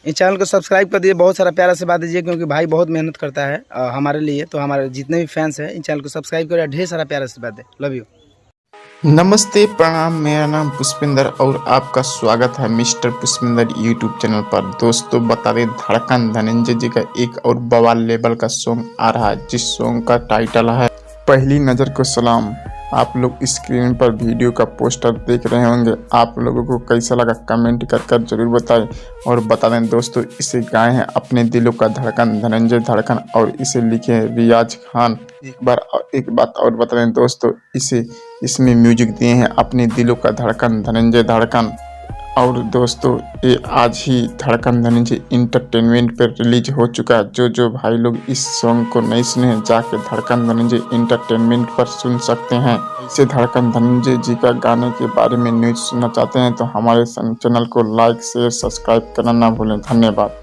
इस चैनल को सब्सक्राइब कर दीजिए, बहुत सारा प्यारा से बात दीजिए, क्योंकि भाई बहुत मेहनत करता है हमारे लिए। तो हमारे जितने भी फैंस हैं इन चैनल को सब्सक्राइब करिए, ढेर सारा प्यारा से बात दे। Love you. नमस्ते, प्रणाम। मेरा नाम पुष्पिंदर और आपका स्वागत है मिस्टर पुष्पिंदर यूट्यूब चैनल पर। दोस्तों बता दें, धड़कन धनंजय जी का एक और बवाल लेवल का सॉन्ग आ रहा है, जिस सॉन्ग का टाइटल है पहली नज़र को सलाम। आप लोग स्क्रीन पर वीडियो का पोस्टर देख रहे होंगे। आप लोगों को कैसा लगा कमेंट कर जरूर बताएं। और बता दें दोस्तों, इसे गाए हैं अपने दिलों का धड़कन धनंजय धड़कन और इसे लिखे हैं रियाज खान। एक बात और बता दें दोस्तों, इसमें म्यूजिक दिए हैं अपने दिलों का धड़कन धनंजय धड़कन। और दोस्तों, ये आज ही धड़कन धनंजय इंटरटेनमेंट पर रिलीज हो चुका है। जो भाई लोग इस सॉन्ग को नहीं सुने हैं, जाके धड़कन धनंजय इंटरटेनमेंट पर सुन सकते हैं। ऐसे धड़कन धनंजय जी का गाने के बारे में न्यूज़ सुनना चाहते हैं तो हमारे चैनल को लाइक शेयर सब्सक्राइब करना ना भूलें। धन्यवाद।